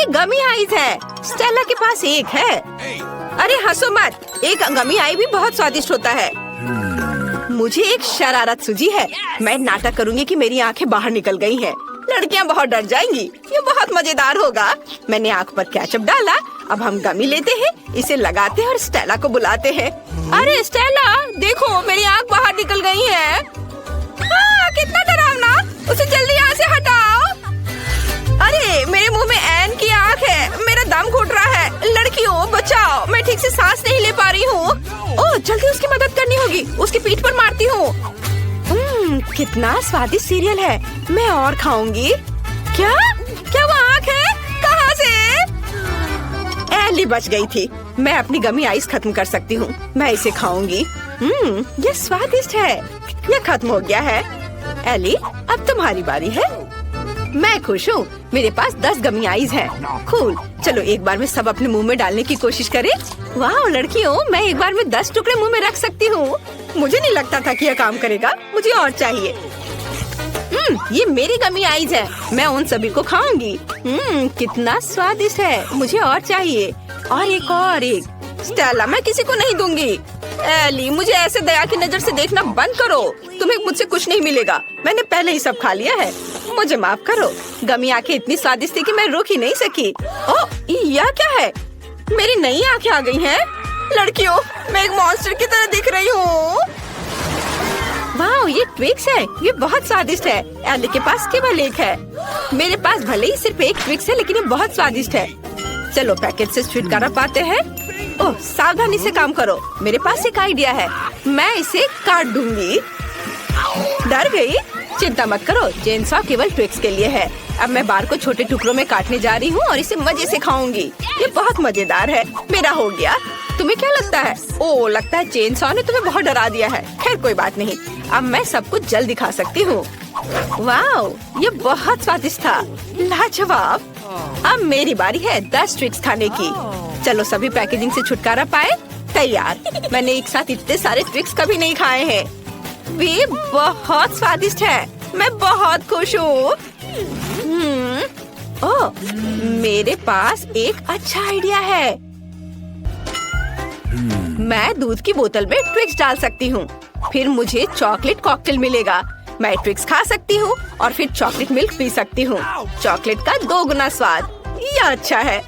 गमी ice है। Stella के पास एक है। अरे हंसो मत, एक गमी आई भी बहुत स्वादिष्ट होता है। मुझे एक शरारत सूझी है। मैं नाटक करूंगी कि मेरी आंखें बाहर निकल गई हैं। लड़कियां बहुत डर जाएंगी। ये बहुत मजेदार होगा। मैंने आंख पर केचप डाला। अब हम गमी लेते हैं, इसे लगाते हैं और स्टेला को बुलाते हैं। अरे स्टेला, देखो मेरी आंख बाहर निकल गई है। कितना डरावना, उसे जल्दी यहाँ से हटाओ। अरे मेरे मुंह में एन की आंख है। मेरा दम घुट रहा है। लड़कियों बचाओ, मैं ठीक से सांस नहीं ले पा रही हूँ। ओह जल्दी उसकी मदद करनी होगी। उसकी पीठ पर मारती हूँ। कितना स्वादिष्ट सीरियल है। मैं और खाऊंगी। क्या क्या वो आंख है? कहाँ से? एली बच गई थी। मैं अपनी गमी आइस खत्म कर सकती हूँ। मैं इसे खाऊंगी। ये स्वादिष्ट है। ये खत्म हो गया है। एली, अब तुम्हारी बारी है। मैं खुश हूँ। मेरे पास 10 गमी आइस है। कूल। चलो एक बार में सब अपने मुंह में डालने की कोशिश करें। वाह लड़कियों, मैं एक बार में 10 टुकड़े मुंह में रख सकती हूँ। मुझे नहीं लगता था कि यह काम करेगा। मुझे और चाहिए। ये मेरी गमी आइस है। मैं उन सभी को खाऊंगी। कितना स्वादिष्ट है। मुझे और चाहिए। और एक। स्टेला, मैं किसी को नहीं दूंगी। एली, मुझे ऐसे दया की नजर से देखना बंद करो। तुम्हें मुझसे कुछ नहीं मिलेगा। मैंने पहले ही सब खा लिया है। मुझे माफ करो। गमी आंखें इतनी स्वादिष्ट थी कि मैं रोक ही नहीं सकी। ओह, यह क्या है? मेरी नई आंखें आ गई हैं। लड़कियों, मैं एक मॉन्स्टर की तरह दिख रही हूँ। वाह, ये ट्विक्स है। ये बहुत स्वादिष्ट है। एली के पास केवल एक है। मेरे पास भले ही सिर्फ एक ट्विक्स है, लेकिन ये बहुत स्वादिष्ट है। चलो पैकेट से छुटकारा पाते हैं। ओह, सावधानी से काम करो। मेरे पास एक आइडिया है। मैं इसे काट दूंगी। डर गई? चिंता मत करो, चेनसॉ केवल ट्विक्स के लिए है। अब मैं बार को छोटे टुकड़ों में काटने जा रही हूँ और इसे मजे से खाऊंगी। ये बहुत मजेदार है। मेरा हो गया। तुम्हें क्या लगता है? ओह, लगता है चेनसॉ ने तुम्हें बहुत डरा दिया है। खैर कोई बात नहीं। अब मैं सब कुछ जल्दी खा सकती हूँ। वाह, ये बहुत स्वादिष्ट था। लाजवाब। अब मेरी बारी है 10 ट्विक्स खाने की। चलो सभी पैकेजिंग से छुटकारा पाए। तैयार। मैंने एक साथ इतने सारे ट्विक्स कभी नहीं खाए हैं। वे बहुत स्वादिष्ट है। मैं बहुत खुश हूँ। ओह, मेरे पास एक अच्छा आइडिया है। मैं दूध की बोतल में ट्विक्स डाल सकती हूँ। फिर मुझे चॉकलेट कॉकटेल मिलेगा। मैं ट्विक्स खा सकती हूँ और फिर चॉकलेट मिल्क पी सकती हूँ। चॉकलेट का 2 गुना स्वाद। यह अच्छा है।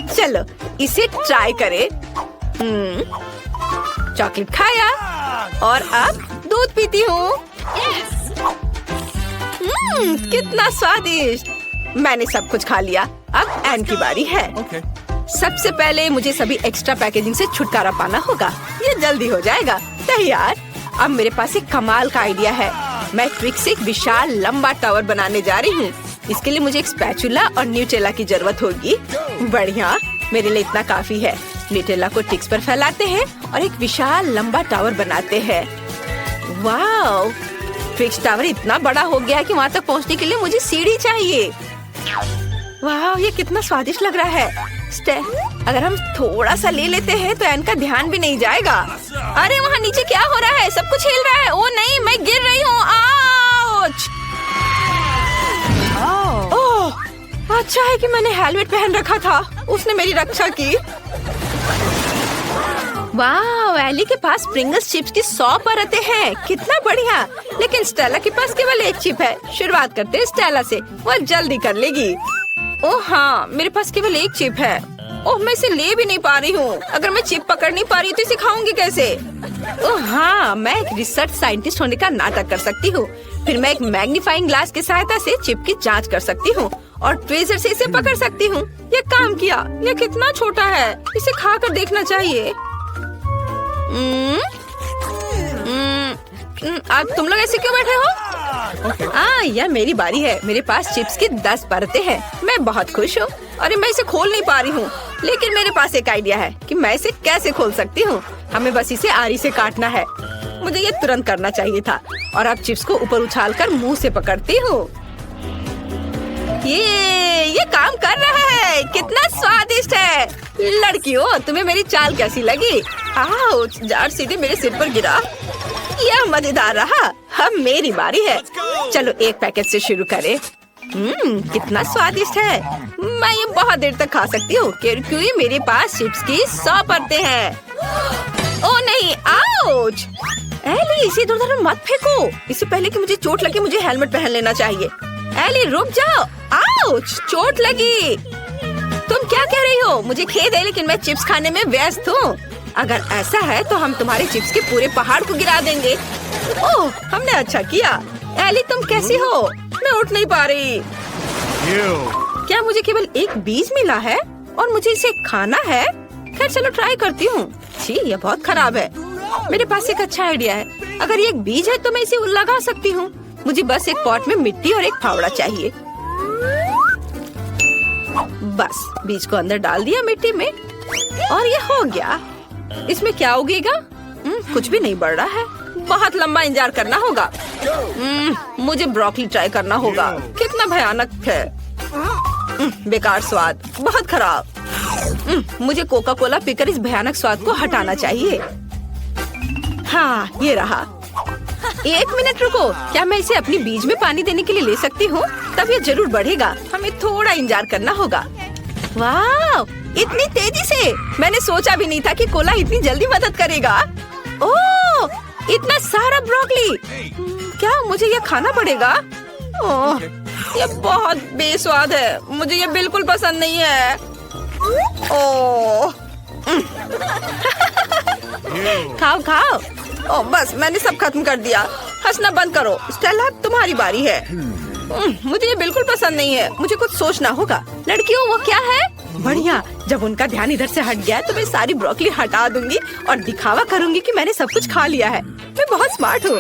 चलो इसे ट्राई करें। चॉकलेट खाया और अब दूध पीती हूँ। कितना स्वादिष्ट। मैंने सब कुछ खा लिया। अब एन की बारी है। सबसे पहले मुझे सभी एक्स्ट्रा पैकेजिंग से छुटकारा पाना होगा। ये जल्दी हो जाएगा। तैयार। अब मेरे पास एक कमाल का आइडिया है। मैं ट्विक्स से एक विशाल लंबा टावर बनाने जा रही हूँ। इसके लिए मुझे एक स्पैचुला और न्यूटेला की जरूरत होगी। बढ़िया, मेरे लिए इतना काफी है। न्यूटेला को टिक्स पर फैलाते हैं और एक विशाल लंबा टावर बनाते हैं। वाह, ट्विक्स टावर इतना बड़ा हो गया है कि वहाँ तक पहुँचने के लिए मुझे सीढ़ी चाहिए। वाह, ये कितना स्वादिष्ट लग रहा है। अगर हम थोड़ा सा ले लेते हैं तो इनका ध्यान भी नहीं जाएगा। अरे वहाँ नीचे क्या हो रहा है? सब कुछ हिल रहा है। ओ नहीं, मैं गिर रही हूँ। आउच! ओह, अच्छा है कि मैंने हेलमेट पहन रखा था। उसने मेरी रक्षा की। वाह, एली के पास प्रिंगल्स चिप्स की 100 परतें हैं। कितना बढ़िया। लेकिन स्टेला के पास केवल एक चिप है। शुरुआत करते हैं स्टेला से। वह जल्दी कर लेगी। ओह हाँ, मेरे पास केवल एक चिप है। ओह, मैं इसे ले भी नहीं पा रही हूँ। अगर मैं चिप पकड़ नहीं पा रही तो इसे खाऊंगी कैसे? ओह हाँ, मैं एक रिसर्च साइंटिस्ट होने का नाटक कर सकती हूँ। फिर मैं एक मैग्नीफाइंग ग्लास की सहायता से चिप की जांच कर सकती हूँ और ट्वीजर से इसे पकड़ सकती हूँ। ये काम किया। ये कितना छोटा है। इसे खा कर देखना चाहिए। अब तुम लोग ऐसे क्यों बैठे हो? यह मेरी बारी है। मेरे पास चिप्स की 10 परतें हैं। मैं बहुत खुश हूँ। अरे मैं इसे खोल नहीं पा रही हूँ, लेकिन मेरे पास एक आइडिया है कि मैं इसे कैसे खोल सकती हूँ। हमें बस इसे आरी से काटना है। मुझे ये तुरंत करना चाहिए था। और अब चिप्स को ऊपर उछालकर मुंह से पकड़ती हूँ। ये काम कर रहा है। कितना स्वादिष्ट है। लड़कियों, तुम्हें मेरी चाल कैसी लगी? आउच! जार सीधे मेरे सिर पर गिरा। यह मजेदार रहा। अब मेरी बारी है। चलो एक पैकेट से शुरू करें। कितना स्वादिष्ट है। मैं ये बहुत देर तक खा सकती हूँ क्योंकि मेरे पास चिप्स की 100 परतें हैं। ओ नहीं, आउच! एली, इसे इधर-उधर मत फेंको। इससे पहले कि मुझे चोट लगे मुझे हेलमेट पहन लेना चाहिए। एली रुक जाओ, आउच! चोट लगी। तुम क्या कह रही हो? मुझे खेद है लेकिन मैं चिप्स खाने में व्यस्त हूँ। अगर ऐसा है तो हम तुम्हारे चिप्स के पूरे पहाड़ को गिरा देंगे। ओह, हमने अच्छा किया। एली तुम कैसी हो? मैं उठ नहीं पा रही। क्या मुझे केवल एक बीज मिला है और मुझे इसे खाना है? खैर चलो ट्राई करती हूँ। छी, ये बहुत खराब है। मेरे पास एक अच्छा आइडिया है। अगर ये एक बीज है तो मैं इसे लगा सकती हूँ। मुझे बस एक पॉट में मिट्टी और एक फावड़ा चाहिए। बस बीज को अंदर डाल दिया मिट्टी में और ये हो गया। इसमें क्या उगेगा? कुछ भी नहीं बढ़ रहा है। बहुत लंबा इंतजार करना होगा। मुझे ब्रोकली ट्राई करना होगा। कितना भयानक है। बेकार स्वाद, बहुत खराब। मुझे कोका कोला पीकर इस भयानक स्वाद को हटाना चाहिए। हाँ, ये रहा। 1 मिनट रुको, क्या मैं इसे अपनी बीज में पानी देने के लिए ले सकती हूँ? तब ये जरूर बढ़ेगा। हमें थोड़ा इंतजार करना होगा। वाह, इतनी तेजी से! मैंने सोचा भी नहीं था कि कोला इतनी जल्दी मदद करेगा। ओह, इतना सारा ब्रोकली! क्या मुझे ये खाना पड़ेगा? ओह, ये बहुत बेस्वाद है। मुझे ये बिल्कुल पसंद नहीं है। ओह, खाओ खाओ। ओह, बस मैंने सब खत्म कर दिया। हंसना बंद करो। स्टेला, तुम्हारी बारी है। मुझे ये बिल्कुल पसंद नहीं है। मुझे कुछ सोचना होगा। लड़कियों, वो क्या है? बढ़िया, जब उनका ध्यान इधर से हट गया तो मैं सारी ब्रोकली हटा दूंगी और दिखावा करूंगी कि मैंने सब कुछ खा लिया है। मैं बहुत स्मार्ट हूँ।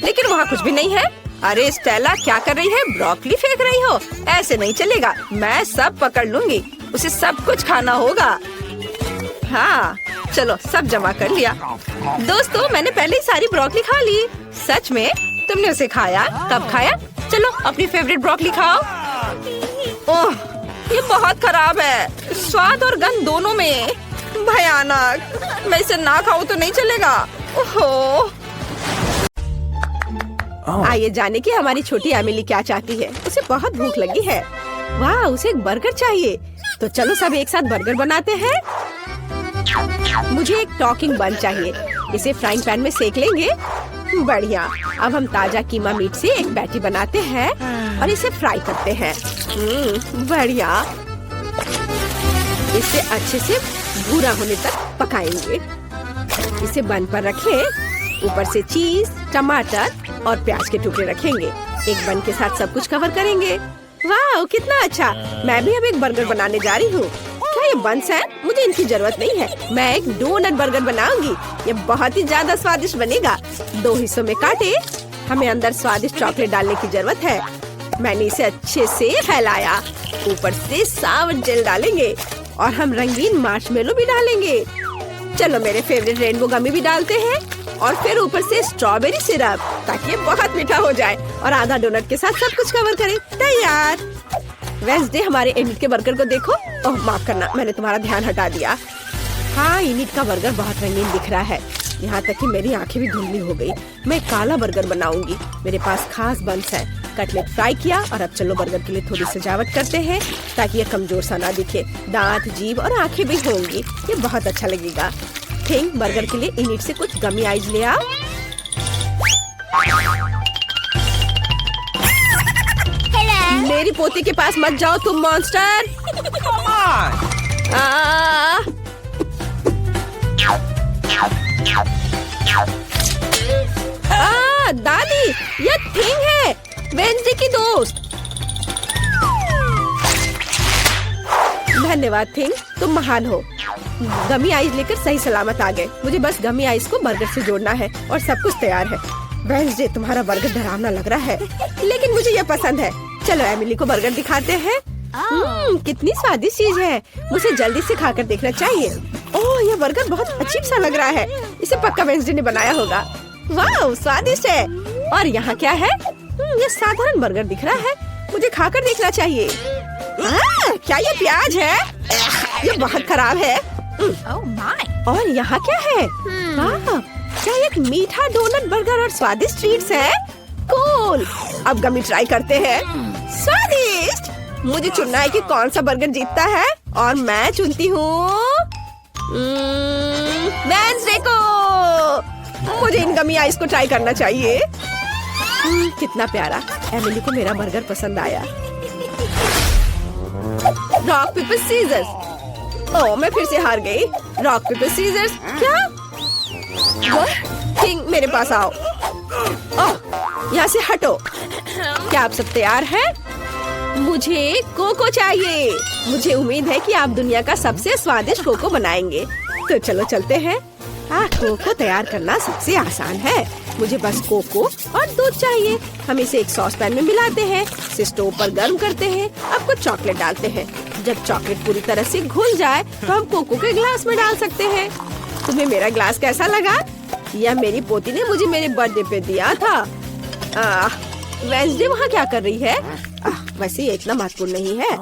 लेकिन वहाँ कुछ भी नहीं है। अरे स्टेला, क्या कर रही है? ब्रोकली फेंक रही हो? ऐसे नहीं चलेगा। मैं सब पकड़ लूंगी। उसे सब कुछ खाना होगा। हाँ, चलो सब जमा कर लिया। दोस्तों, मैंने पहले ही सारी ब्रोकली खा ली। सच में? तुमने उसे खाया? कब खाया? चलो अपनी फेवरेट ब्रोकली खाओ। ओह, ये बहुत खराब है। स्वाद और गंध दोनों में। भयानक। मैं इसे ना खाऊं तो नहीं चलेगा। ओहो। आइए जाने की हमारी छोटी एमिली क्या चाहती है। उसे बहुत भूख लगी है। वाह, उसे एक बर्गर चाहिए। तो चलो सब एक साथ बर्गर बनाते हैं। मुझे एक टॉकिंग बन चाहिए। इसे फ्राइंग पैन में सेक लेंगे। बढ़िया। अब हम ताजा कीमा मीट से एक पैटी बनाते हैं और इसे फ्राई करते हैं। बढ़िया। इसे अच्छे से भूरा होने तक पकाएंगे। इसे बन पर रखें। ऊपर से चीज, टमाटर और प्याज के टुकड़े रखेंगे। एक बन के साथ सब कुछ कवर करेंगे। वाह, कितना अच्छा। मैं भी अब एक बर्गर बनाने जा रही हूँ। क्या ये बंस है? मुझे इनकी जरूरत नहीं है। मैं एक डोनट बर्गर बनाऊंगी। ये बहुत ही ज्यादा स्वादिष्ट बनेगा। 2 हिस्सों में काटे। हमें अंदर स्वादिष्ट चॉकलेट डालने की जरूरत है। मैंने इसे अच्छे से फैलाया। ऊपर से सावर जेल डालेंगे और हम रंगीन मार्शमेलो भी डालेंगे। चलो मेरे फेवरेट रेनबो गमी भी डालते हैं और फिर ऊपर से स्ट्रॉबेरी सिरप, ताकि ये बहुत मीठा हो जाए। और आधा डोनट के साथ सब कुछ कवर करें। तैयार। वेंसडे, हमारे इनिट के बर्गर को देखो। ओह, माफ करना, मैंने तुम्हारा ध्यान हटा दिया। हाँ, इनिट का बर्गर बहुत रंगीन दिख रहा है। यहाँ तक कि मेरी आंखें भी धुंधली हो गई। मैं काला बर्गर बनाऊंगी। मेरे पास खास बंस है। कटलेट फ्राई किया और अब चलो बर्गर के लिए थोड़ी सजावट करते हैं ताकि ये कमजोर सा ना दिखे। दांत, जीभ और आंखें भी होंगी। ये बहुत अच्छा लगेगा। थिंक, बर्गर के लिए इनिट से कुछ गमी आइज ले आओ। मेरी पोती के पास मत जाओ तुम मॉन्स्टर। दादी, ये थिंग है, वेंसडे की दोस्त। धन्यवाद थिंग, तुम महान हो। गमी आइस लेकर सही सलामत आ गए। मुझे बस गमी आइस को बर्गर से जोड़ना है और सब कुछ तैयार है। वेंसडे, तुम्हारा बर्गर डरावना लग रहा है, लेकिन मुझे ये पसंद है। चलो एमिली को बर्गर दिखाते हैं। कितनी स्वादिष्ट चीज है। मुझे जल्दी से खाकर देखना चाहिए। ओह, ये बर्गर बहुत अजीब सा लग रहा है। इसे पक्का वेंसडे ने बनाया होगा। वाह, स्वादिष्ट है। और यहाँ क्या है? ये साधारण बर्गर दिख रहा है। मुझे खाकर देखना चाहिए। क्या ये प्याज है? ये बहुत खराब है। और यहाँ क्या है? क्या एक मीठा डोनट बर्गर और स्वादिष्ट ट्रीट्स है? कूल। अब गमी ट्राई करते हैं। स्वादिष्ट। मुझे चुनना है कि कौन सा बर्गर जीतता है और मैं चुनती हूँ वेडनेसडे को। मुझे इन गमी आइस को ट्राई करना चाहिए। कितना प्यारा। एमिली को मेरा बर्गर पसंद आया। Rock paper seizures. ओह, मैं फिर से हार गई। Rock paper scissors. क्या? किंग, मेरे पास आओ। ओह, यहाँ से हटो। क्या आप सब तैयार हैं? मुझे कोको चाहिए। मुझे उम्मीद है कि आप दुनिया का सबसे स्वादिष्ट कोको बनाएंगे। तो चलो चलते हैं। कोको तैयार करना सबसे आसान है। मुझे बस कोको और दूध चाहिए। हम इसे एक सॉस पैन में मिलाते हैं, इसे स्टोव पर गर्म करते हैं। अब कुछ चॉकलेट डालते हैं। जब चॉकलेट पूरी तरह से घुल जाए तो हम कोको के ग्लास में डाल सकते हैं। तुम्हें मेरा ग्लास कैसा लगा? यह मेरी पोती ने मुझे मेरे बर्थडे पे दिया था। वेडनेसडे वहाँ क्या कर रही है? वैसे ये इतना महत्वपूर्ण नहीं है।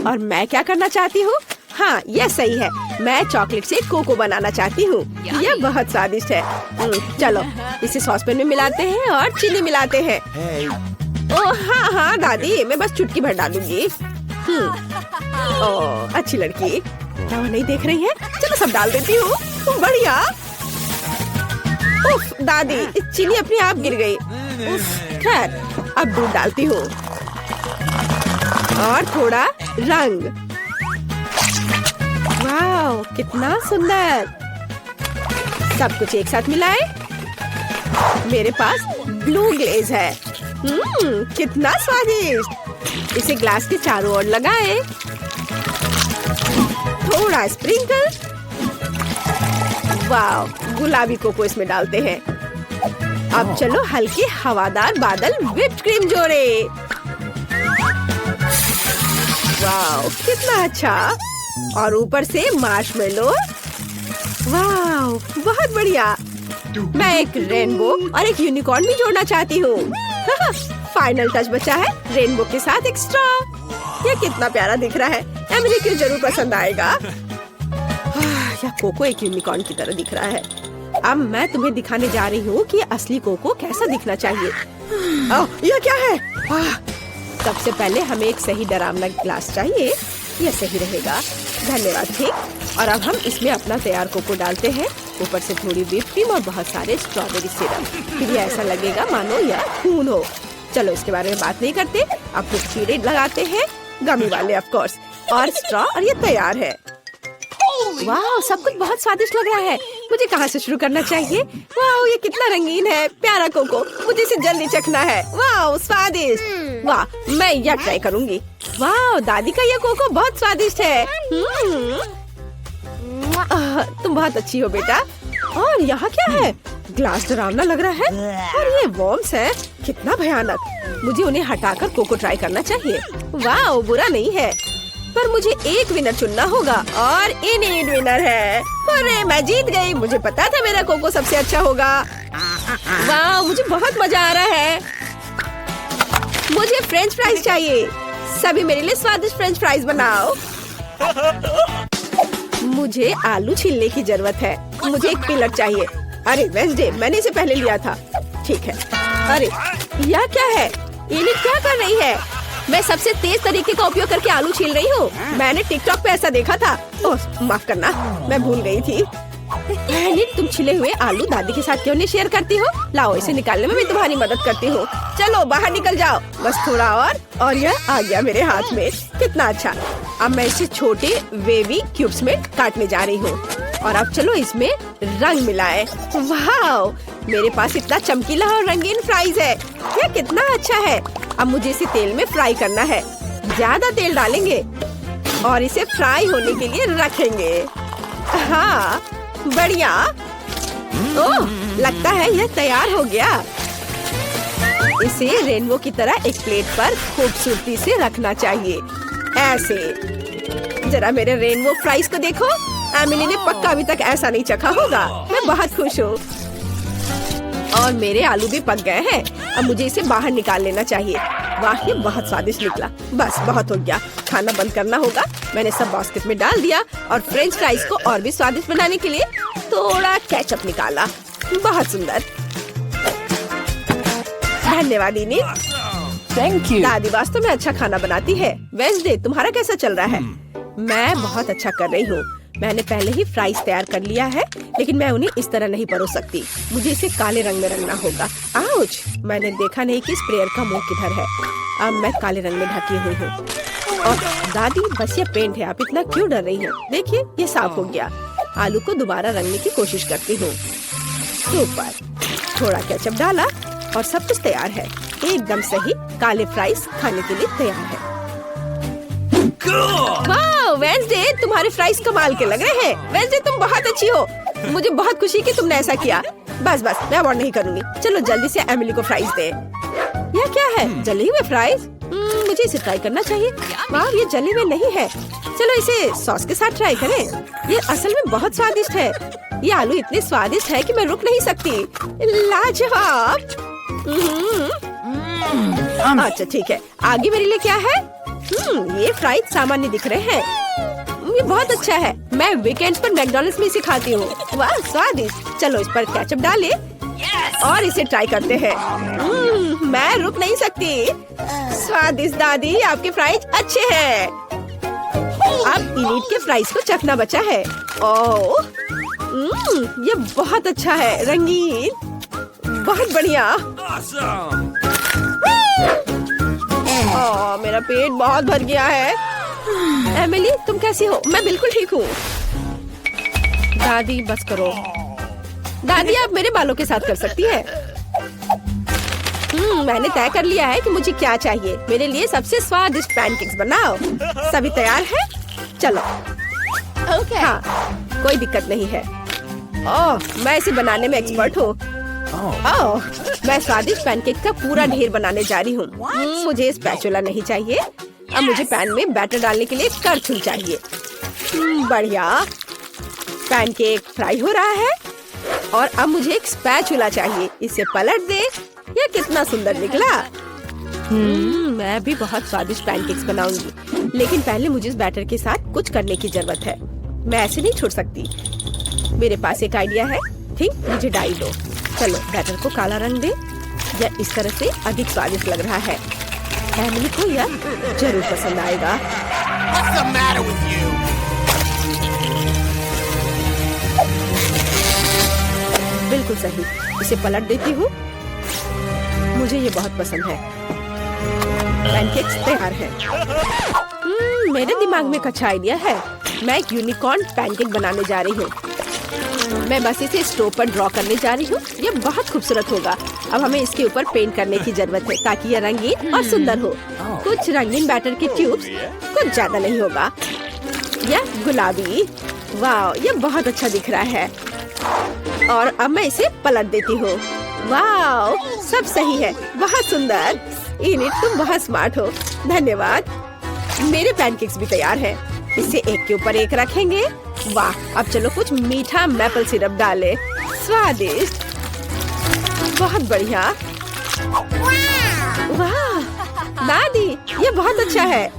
और मैं क्या करना चाहती हूँ? हाँ, यह सही है। मैं चॉकलेट से कोको बनाना चाहती हूँ। यह बहुत स्वादिष्ट है। चलो इसे सॉस पैन में मिलाते हैं और चीनी मिलाते हैं। ओह हाँ दादी, मैं बस चुटकी भर डालूंगी। ओह, अच्छी लड़की। क्या वो नहीं देख रही है? चलो सब डाल देती हूँ। बढ़िया। उफ, दादी, चीनी अपने आप गिर गई। खैर, अब दूध डालती हूँ और थोड़ा रंग। वाह, कितना सुंदर। सब कुछ एक साथ मिलाए। मेरे पास ब्लू ग्लेज है। कितना स्वादिष्ट। इसे ग्लास के चारों ओर लगाए। थोड़ा स्प्रिंकल। वाह, गुलाबी कोको इसमें डालते हैं। अब चलो हल्के हवादार बादल व्हिप्ड क्रीम जोड़े। वाह, कितना अच्छा। और ऊपर से मार्शमेलो। वाह, बहुत बढ़िया। मैं एक रेनबो और एक यूनिकॉर्न भी जोड़ना चाहती हूँ। फाइनल टच बचा है, रेनबो के साथ एक स्ट्रॉ। यह कितना प्यारा दिख रहा है। एमिली को जरूर पसंद आएगा। यह कोको एक यूनिकॉर्न की तरह दिख रहा है। अब मैं तुम्हें दिखाने जा रही हूँ कि असली कोको कैसा दिखना चाहिए। यह क्या है? सबसे पहले हमें एक सही डरावना ग्लास चाहिए। यह सही रहेगा। धन्यवाद ठीक। और अब हम इसमें अपना तैयार कोको डालते हैं। ऊपर से थोड़ी व्हिप क्रीम और बहुत सारे स्ट्रॉबेरी सिरप। फिर ये ऐसा लगेगा मानो यह खून हो। चलो इसके बारे में बात नहीं करते। अब कुछ कीड़े लगाते हैं, गमी वाले ऑफ कोर्स, और स्ट्रॉ, और ये तैयार है। वाह, सब कुछ बहुत स्वादिष्ट लग रहा है। मुझे कहाँ से शुरू करना चाहिए? वाह, ये कितना रंगीन है। प्यारा कोको, मुझे इसे जल्दी चखना है। वाह, स्वादिष्ट। वाह, मैं यह ट्राई करूंगी। वाह, दादी का यह कोको बहुत स्वादिष्ट है। तुम बहुत अच्छी हो बेटा। और यहाँ क्या है? ग्लास डरावना लग रहा है। और ये वॉर्म्स है। कितना भयानक। मुझे उन्हें हटाकर कोको ट्राई करना चाहिए। वाह, बुरा नहीं है, पर मुझे एक विनर चुनना होगा और इनएड विनर है। अरे मैं जीत गई। मुझे पता था मेरा कोको सबसे अच्छा होगा। वाह, मुझे बहुत मजा आ रहा है। मुझे फ्रेंच फ्राइज चाहिए। सभी मेरे लिए स्वादिष्ट फ्रेंच फ्राइज बनाओ। मुझे आलू छीलने की जरूरत है। मुझे एक पिलर चाहिए। अरे वेडनेसडे, मैंने इसे पहले लिया था। ठीक है। अरे यह क्या है? ये क्या कर रही है? मैं सबसे तेज तरीके का उपयोग करके आलू छील रही हूँ। मैंने टिकटॉक पे ऐसा देखा था। ओह, माफ करना, मैं भूल गई थी। तुम छिले हुए आलू दादी के साथ क्यों नहीं शेयर करती हो? लाओ, इसे निकालने में मैं तुम्हारी मदद करती हूँ। चलो बाहर निकल जाओ। बस थोड़ा और यह आ गया मेरे हाथ में। कितना अच्छा। अब मैं इसे छोटे वेवी क्यूब्स में काटने जा रही हूँ। और अब चलो इसमें रंग मिलाए। वाह, मेरे पास इतना चमकीला और रंगीन फ्राइज है। यह कितना अच्छा है। अब मुझे इसे तेल में फ्राई करना है। ज्यादा तेल डालेंगे और इसे फ्राई होने के लिए रखेंगे। हाँ, बढ़िया। ओह, लगता है यह तैयार हो गया। इसे रेनबो की तरह एक प्लेट पर खूबसूरती से रखना चाहिए। ऐसे। जरा मेरे रेनबो फ्राइज को देखो। एमिली ने पक्का अभी तक ऐसा नहीं चखा होगा। मैं बहुत खुश हूँ। और मेरे आलू भी पक गए हैं। अब मुझे इसे बाहर निकाल लेना चाहिए। वाह, ये बहुत स्वादिष्ट निकला। बस बहुत हो गया। खाना बंद करना होगा। मैंने सब बास्केट में डाल दिया और फ्रेंच फ्राइज को और भी स्वादिष्ट बनाने के लिए थोड़ा केचप निकाला। बहुत सुंदर। धन्यवाद इनी। Thank you. दादी वास्तव में अच्छा खाना बनाती है। वेंसडे, तुम्हारा कैसा चल रहा है? मैं बहुत अच्छा कर रही हूँ। मैंने पहले ही फ्राइज तैयार कर लिया है, लेकिन मैं उन्हें इस तरह नहीं परोस सकती। मुझे इसे काले रंग में रंगना होगा। आउच! मैंने देखा नहीं कि स्प्रेयर का मुंह किधर है। अब मैं काले रंग में ढकी हुई हूँ। और दादी, बस ये पेंट है, आप इतना क्यों डर रही हैं? देखिए, ये साफ हो गया। आलू को दोबारा रंगने की कोशिश करती हूँ। सुपर! थोड़ा केचप डाला और सब कुछ तैयार है। एकदम सही, काले फ्राइज खाने के लिए तैयार है। वाह वेंसडे, तुम्हारे फ्राइज कमाल के लग रहे हैं। वेंसडे, तुम बहुत अच्छी हो। मुझे बहुत खुशी कि तुमने ऐसा किया। बस मैं अवॉर्ड नहीं करूँगी। चलो जल्दी से एमिली को फ्राइज दे। यह क्या है? जले हुए फ्राइज? मुझे इसे ट्राई करना चाहिए। वाह, ये जले हुए नहीं है। चलो इसे सॉस के साथ ट्राई करें। ये असल में बहुत स्वादिष्ट है। ये आलू इतने स्वादिष्ट है कि मैं रुक नहीं सकती। लाजवाब। अच्छा ठीक है, आगे मेरे लिए क्या है? ये फ्राइज सामान्य दिख रहे हैं। ये बहुत अच्छा है। मैं वीकेंड्स पर मैकडॉनल्ड्स में इसे खाती हूँ। वाह स्वादिष्ट। चलो इस पर केचप डालें और इसे ट्राई करते हैं। मैं रुक नहीं सकती। स्वादिष्ट दादी, आपके फ्राइज अच्छे हैं। अब इलीट के फ्राइज को चखना बचा है। ओह, ये बहुत अच्छा है, रंगीन, बहुत बढ़िया। मेरा पेट बहुत भर गया है। एमिली, तुम कैसी हो? मैं बिल्कुल ठीक हूँ। दादी बस करो। दादी, आप मेरे बालों के साथ कर सकती है। मैंने तय कर लिया है कि मुझे क्या चाहिए। मेरे लिए सबसे स्वादिष्ट पैनकेक्स बनाओ। सभी तैयार है? चलो। हाँ, कोई दिक्कत नहीं है। ओह, मैं इसे बनाने में एक्सपर्ट हूँ। ओह, मैं स्वादिष्ट पैनकेक का पूरा ढेर बनाने जा रही हूँ। मुझे स्पैचुला नहीं चाहिए। अब मुझे पैन में बैटर डालने के लिए करछुल चाहिए। बढ़िया। पैनकेक फ्राई हो रहा है और अब मुझे एक स्पैचुला चाहिए। इसे पलट दे। यह कितना सुंदर निकला। मैं भी बहुत स्वादिष्ट पैनकेक्स बनाऊंगी, लेकिन पहले मुझे इस बैटर के साथ कुछ करने की जरूरत है। मैं ऐसे नहीं छोड़ सकती। मेरे पास एक आइडिया है। ठीक, मुझे डाई दो। चलो बैटर को काला रंग दे। यह इस तरह से अधिक स्वादिष्ट लग रहा है। एमिली को यह जरूर पसंद आएगा। What's the matter with you? बिल्कुल सही। इसे पलट देती हूँ। मुझे ये बहुत पसंद है। पैनकेक्स तैयार है। मेरे दिमाग में एक अच्छा आइडिया है। मैं एक यूनिकॉर्न पैनकेक बनाने जा रही हूँ। मैं बस इसे स्टोव पर ड्रॉ करने जा रही हूँ। ये बहुत खूबसूरत होगा। अब हमें इसके ऊपर पेंट करने की जरूरत है ताकि यह रंगीन और सुंदर हो। कुछ रंगीन बैटर के ट्यूब्स, कुछ ज्यादा नहीं होगा। यह गुलाबी। वाह, यह बहुत अच्छा दिख रहा है। और अब मैं इसे पलट देती हूँ। वाह, सब सही है। बहुत सुंदर। इनिट, तुम बहुत स्मार्ट हो। धन्यवाद। मेरे पैनकेक्स भी तैयार हैं। इसे एक के ऊपर एक रखेंगे। वाह, अब चलो कुछ मीठा मैपल सिरप डालें। स्वादिष्ट, बहुत बढ़िया। वाह दादी, ये बहुत अच्छा है।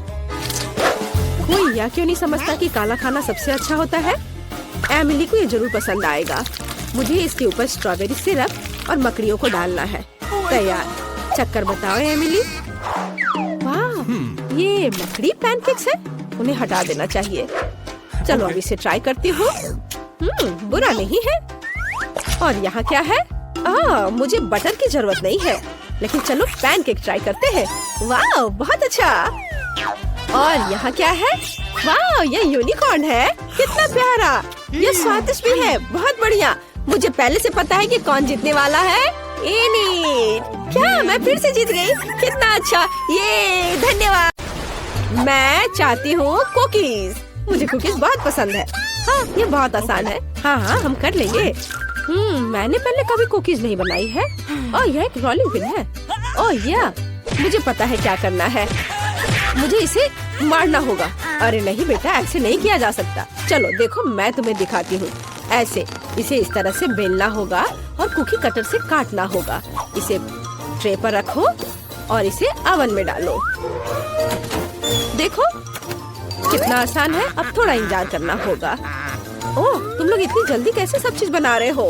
कोई यह क्यों नहीं समझता कि काला खाना सबसे अच्छा होता है? एमिली को ये जरूर पसंद आएगा। मुझे इसके ऊपर स्ट्रॉबेरी सिरप और मकड़ियों को डालना है। तैयार। चक्कर बताओ एमिली। वाह, ये मकड़ी पैनकेक्स है। उन्हें हटा देना चाहिए। चलो अब इसे ट्राई करती हूँ। बुरा नहीं है। और यहाँ क्या है? मुझे बटर की जरूरत नहीं है, लेकिन चलो पैनकेक ट्राई करते हैं। वाह, बहुत अच्छा। और यहाँ क्या है? वाह, ये यूनिकॉर्न है। कितना प्यारा। ये स्वादिष्ट भी है। बहुत बढ़िया। मुझे पहले से पता है कि कौन जीतने वाला है। इनिट। क्या मैं फिर से जीत गई? कितना अच्छा। ये धन्यवाद। मैं चाहती हूँ कुकीज। मुझे कुकीज बहुत पसंद है। हाँ, ये बहुत आसान है। हाँ, हम कर लेंगे। मैंने पहले कभी कुकीज नहीं बनाई है। और यह एक रोलिंग पिन है। ओह या, मुझे पता है क्या करना है। मुझे इसे मारना होगा। अरे नहीं बेटा, ऐसे नहीं किया जा सकता। चलो देखो, मैं तुम्हें दिखाती हूँ। ऐसे इसे इस तरह से बेलना होगा और कुकी कटर से काटना होगा। इसे ट्रे पर रखो और इसे ओवन में डालो। देखो कितना आसान है। अब थोड़ा इंतजार करना होगा। ओह, तुम लोग इतनी जल्दी कैसे सब चीज बना रहे हो?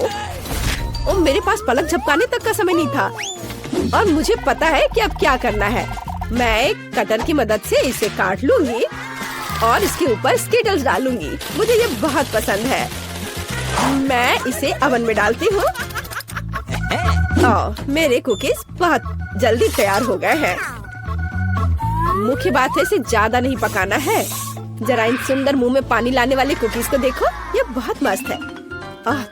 ओह, मेरे पास पलक झपकाने तक का समय नहीं था। और मुझे पता है कि अब क्या करना है। मैं एक कटर की मदद से इसे काट लूंगी और इसके ऊपर स्किटल्स डालूंगी। मुझे ये बहुत पसंद है। मैं इसे ओवन में डालती हूँ। मेरे कुकीज बहुत जल्दी तैयार हो गए हैं। मुख्य बात है इसे ज्यादा नहीं पकाना है। जरा इन सुंदर मुंह में पानी लाने वाले कुकीज को देखो, ये बहुत मस्त है।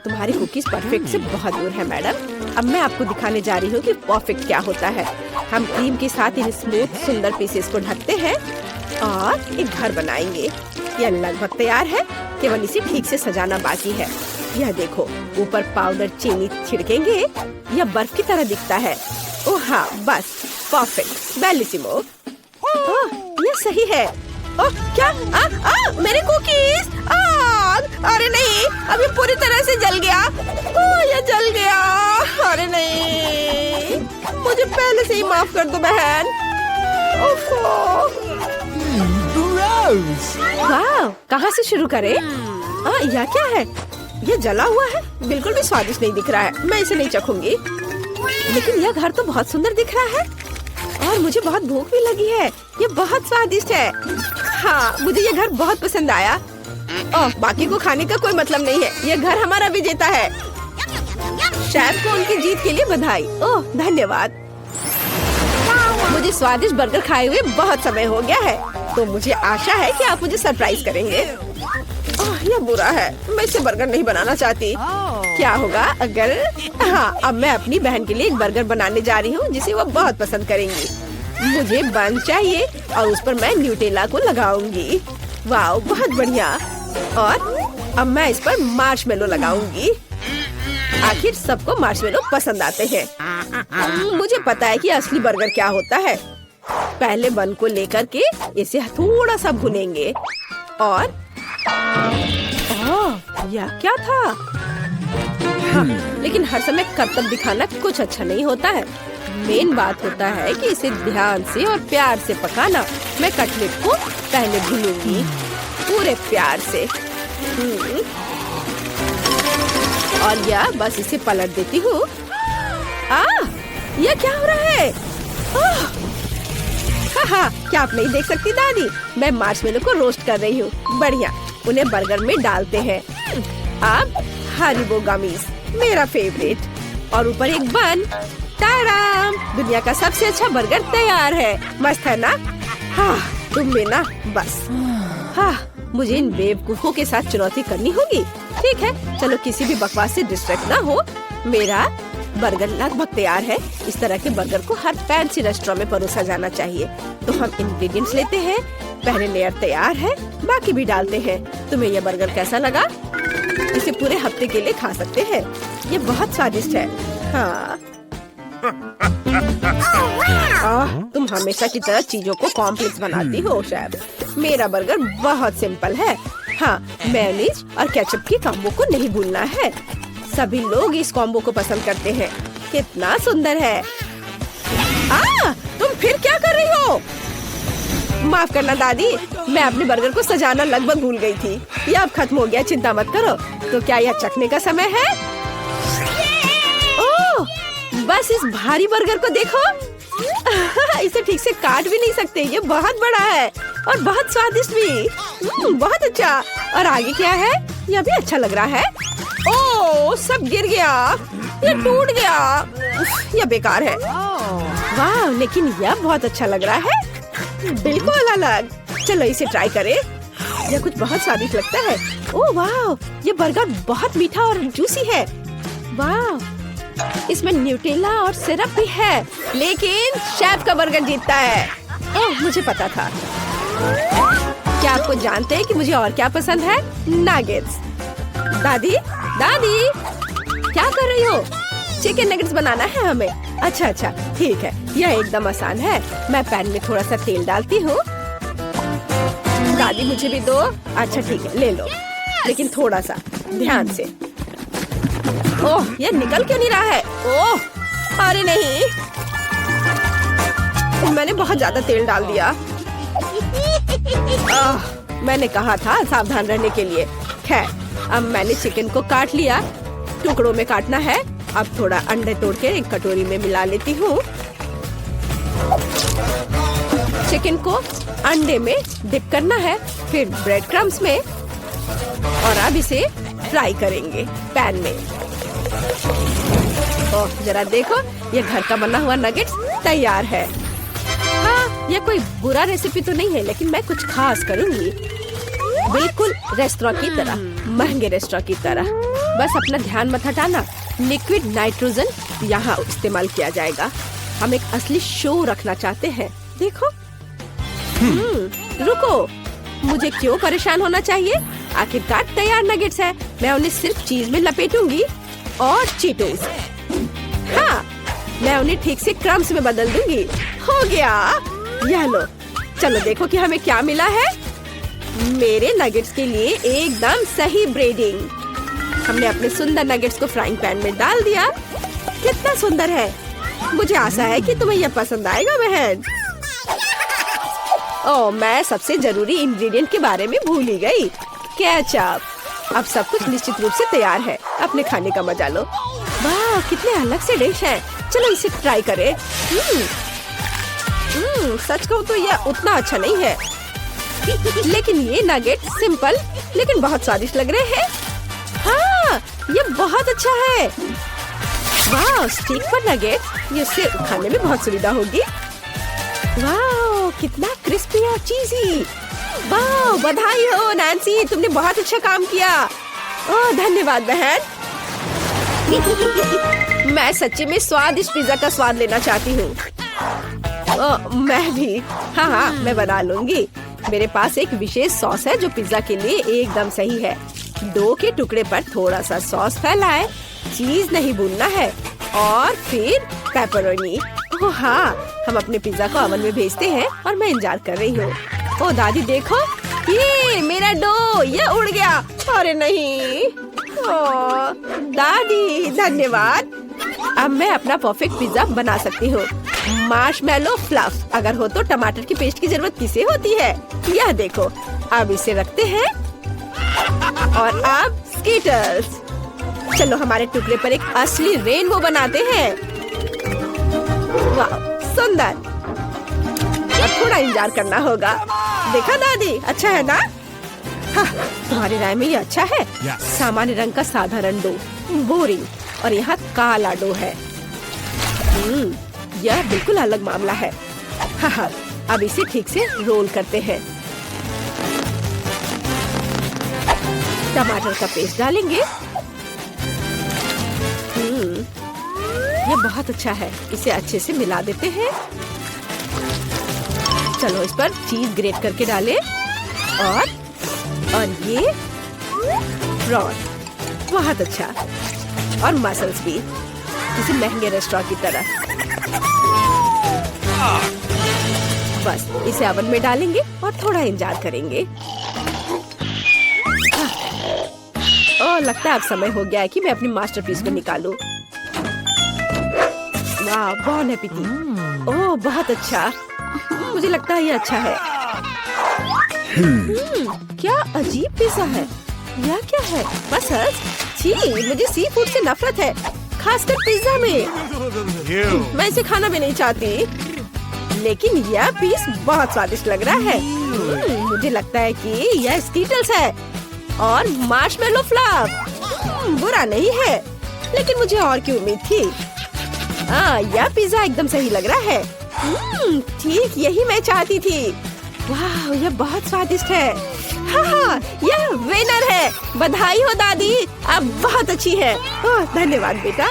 तुम्हारी कुकीज परफेक्ट से बहुत दूर है मैडम। अब मैं आपको दिखाने जा रही हूँ कि परफेक्ट क्या होता है। हम क्रीम के साथ इन स्मूथ सुंदर पीसेस को ढकते हैं और एक घर बनाएंगे। यह लगभग तैयार है, केवल इसे ठीक से सजाना बाकी है। यह देखो, ऊपर पाउडर चीनी छिड़केंगे, यह बर्फ की तरह दिखता है। ओह हाँ, बस परफेक्ट, बेलिसिमो। यह सही है। क्या? मेरे कुकीज! अरे नहीं, अभी पूरी तरह से जल गया। यह जल गया। अरे नहीं, मुझे पहले से ही माफ कर दो बहन। वाह, कहाँ से शुरू करें? यह क्या है? यह जला हुआ है, बिल्कुल भी स्वादिष्ट नहीं दिख रहा है। मैं इसे नहीं चखूंगी। लेकिन यह घर तो बहुत सुंदर दिख रहा है और मुझे बहुत भूख भी लगी है। ये बहुत स्वादिष्ट है। हाँ, मुझे ये घर बहुत पसंद आया। बाकी को खाने का कोई मतलब नहीं है। ये घर हमारा विजेता है। शेफ को उनकी जीत के लिए बधाई। धन्यवाद। मुझे स्वादिष्ट बर्गर खाए हुए बहुत समय हो गया है, तो मुझे आशा है कि आप मुझे सरप्राइज करेंगे। यह बुरा है, मैं इसे बर्गर नहीं बनाना चाहती। क्या होगा अगर अब मैं अपनी बहन के लिए एक बर्गर बनाने जा रही हूँ जिसे वो बहुत पसंद करेंगी। मुझे बन चाहिए और उस पर मैं न्यूटेला को लगाऊंगी। वाह, बहुत बढ़िया। और अब मैं इस पर मार्शमेलो लगाऊंगी। आखिर सबको मार्शमेलो पसंद आते हैं। मुझे पता है कि असली बर्गर क्या होता है। पहले बन को लेकर के इसे थोड़ा सा भुनेंगे और यह क्या था? लेकिन हर समय करतब दिखाना कुछ अच्छा नहीं होता है। मेन बात होता है कि इसे ध्यान से और प्यार से पकाना। मैं कटलेट को पहले भूनूंगी पूरे प्यार से। और यह बस इसे पलट देती हूँ। यह क्या हो रहा है? क्या आप नहीं देख सकती दादी? मैं मार्शमेलो को रोस्ट कर रही हूँ। बढ़िया, उन्हें बर्गर में डालते हैं। अब हरीबो गमीज, मेरा फेवरेट, और ऊपर एक बन। ताराम! दुनिया का सबसे अच्छा बर्गर तैयार है। मस्त है ना? तुम में ना बस। मुझे इन बेवकूफों के साथ चुनौती करनी होगी। ठीक है, चलो किसी भी बकवास से डिस्ट्रैक्ट ना हो। मेरा बर्गर लगभग तैयार है। इस तरह के बर्गर को हर फैंसी रेस्टोरेंट में परोसा जाना चाहिए। तो हम इंग्रेडिएंट्स लेते हैं। पहले लेयर तैयार है, बाकी भी डालते हैं। तुम्हें यह बर्गर कैसा लगा? इसे पूरे हफ्ते के लिए खा सकते हैं। ये बहुत स्वादिष्ट है। तुम हमेशा की तरह चीजों को कॉम्प्लेक्स बनाती हो शेफ। मेरा बर्गर बहुत सिंपल है। मेयोनीज और केचप की कॉम्बो को नहीं भूलना है। सभी लोग इस कॉम्बो को पसंद करते हैं। कितना सुंदर है। तुम फिर क्या कर रही हो? माफ करना दादी, मैं अपने बर्गर को सजाना लगभग भूल गई थी। ये अब खत्म हो गया, चिंता मत करो। तो क्या यह चखने का समय है? बस इस भारी बर्गर को देखो। इसे ठीक से काट भी नहीं सकते। ये बहुत बड़ा है और बहुत स्वादिष्ट भी। बहुत अच्छा। और आगे क्या है? यह भी अच्छा लग रहा है। सब गिर गया। ये टूट गया। यह बेकार है। वाह, लेकिन यह बहुत अच्छा लग रहा है। बिल्कुल अलग। चलो इसे ट्राई करें। यह कुछ बहुत स्वादिष्ट लगता है। ओह वाह, ये बर्गर बहुत मीठा और जूसी है। वाह, इसमें न्यूटेला और सिरप भी है। लेकिन शेफ का बर्गर जीतता है। मुझे पता था। क्या आपको जानते हैं कि मुझे और क्या पसंद है? नगेट्स। दादी, क्या कर रही हो? चिकन नगेट्स बनाना है हमें। अच्छा, ठीक है। यह एकदम आसान है। मैं पैन में थोड़ा सा तेल डालती हूँ। दादी मुझे भी दो। अच्छा ठीक है, ले लो, लेकिन थोड़ा सा ध्यान से। ये निकल क्यों नहीं रहा है? अरे नहीं, मैंने बहुत ज्यादा तेल डाल दिया। मैंने कहा था सावधान रहने के लिए। खैर, अब मैंने चिकन को काट लिया। टुकड़ों में काटना है। अब थोड़ा अंडे तोड़ के एक कटोरी में मिला लेती हूँ। चिकन को अंडे में डिप करना है, फिर ब्रेड क्रम्स में, और अब इसे फ्राई करेंगे पैन में। ओह, जरा देखो, ये घर का बना हुआ नगेट्स तैयार है। हाँ, ये कोई बुरा रेसिपी तो नहीं है, लेकिन मैं कुछ खास करूंगी, बिल्कुल रेस्टोरेंट की तरह, महंगे रेस्टोरेंट की तरह। बस अपना ध्यान मत हटाना, लिक्विड नाइट्रोजन यहाँ इस्तेमाल किया जाएगा। हम एक असली शो रखना चाहते हैं। देखो, रुको, मुझे क्यों परेशान होना चाहिए? आखिरकार तैयार नगेट्स है। मैं उन्हें सिर्फ चीज में लपेटूंगी और चीटोस। हाँ, मैं उन्हें ठीक से क्रम्स में बदल दूंगी। हो गया, यह लो। चलो देखो कि हमें क्या मिला है। मेरे नगेट्स के लिए एकदम सही ब्रेडिंग। हमने अपने सुंदर नगेट्स को फ्राइंग पैन में डाल दिया। कितना सुंदर है। मुझे आशा है कि तुम्हें यह पसंद आएगा बहन। ओह, मैं सबसे जरूरी इंग्रेडिएंट के बारे में भूल ही गई, केचप। अब सब कुछ निश्चित रूप से तैयार है। अपने खाने का मजा लो। वाह, कितने अलग से डिश है। चलो इसे ट्राई करें। सच कहूँ तो यह उतना अच्छा नहीं है, लेकिन ये नगेट सिंपल लेकिन बहुत स्वादिष्ट लग रहे हैं। हाँ, ये बहुत अच्छा है। वाह, स्टिक पर नगेट, ये इसे खाने में बहुत सुविधा होगी। वाह, कितना क्रिस्पी और चीज़ी। वाह, बधाई हो नैन्सी, तुमने बहुत अच्छा काम किया। ओह, धन्यवाद बहन। मैं सच्ची में स्वादिष्ट पिज्जा का स्वाद लेना चाहती हूँ। मैं भी। हाँ, मैं बना लूंगी। मेरे पास एक विशेष सॉस है जो पिज्जा के लिए एकदम सही है। डो के टुकड़े पर थोड़ा सा सॉस फैलाए, चीज नहीं भूनना है, और फिर पेपरोनी। ओह हाँ, हम अपने पिज्जा को ओवन में भेजते हैं और मैं इंतजार कर रही हूँ। ओ दादी देखो, ये मेरा डो, ये उड़ गया। अरे नहीं। ओ दादी, धन्यवाद। अब मैं अपना परफेक्ट पिज्जा बना सकती हूँ। मार्शमैलो फ्लफ अगर हो तो टमाटर की पेस्ट की जरूरत किसे होती है? यह देखो। अब इसे रखते हैं और अब स्कीटर्स। चलो हमारे टुकड़े पर एक असली रेनबो बनाते हैं। वाह, सुंदर। अब थोड़ा इंतजार करना होगा। देखा दादी, अच्छा है ना? हाँ, तुम्हारी राय में ये अच्छा है? सामान्य रंग का साधारण डो, बोरिंग, और यहाँ काला डो है। यह बिल्कुल अलग मामला है। हाँ, अब इसे ठीक से रोल करते हैं। टमाटर का पेस्ट डालेंगे। ये बहुत अच्छा है। इसे अच्छे से मिला देते हैं। चलो इस पर चीज ग्रेट करके डालें, और ये प्रॉन, बहुत अच्छा, और मसल्स भी, किसी महंगे रेस्टोरेंट की तरह। बस इसे ओवन में डालेंगे और थोड़ा इंतजार करेंगे। ओह, लगता है अब समय हो गया है कि मैं अपनी मास्टरपीस को निकालूं। वाह, बहुत एपिटी। ओह, बहुत अच्छा। मुझे लगता है ये अच्छा है। क्या अजीब पिज़्ज़ा है। यह क्या है? मसल्स? छी, मुझे सी फूड से नफरत है, खासकर पिज़्ज़ा में। मैं इसे खाना भी नहीं चाहती, लेकिन यह पीस बहुत स्वादिष्ट लग रहा है। मुझे लगता है कि यह स्कीटल्स है और मार्शमैलो फ्लफ। बुरा नहीं है, लेकिन मुझे और की उम्मीद थी। यह पिज़्ज़ा एकदम सही लग रहा है। ठीक यही मैं चाहती थी। वाह, यह बहुत स्वादिष्ट है। हाँ, यह विनर है। बधाई हो दादी, आप बहुत अच्छी है। धन्यवाद बेटा।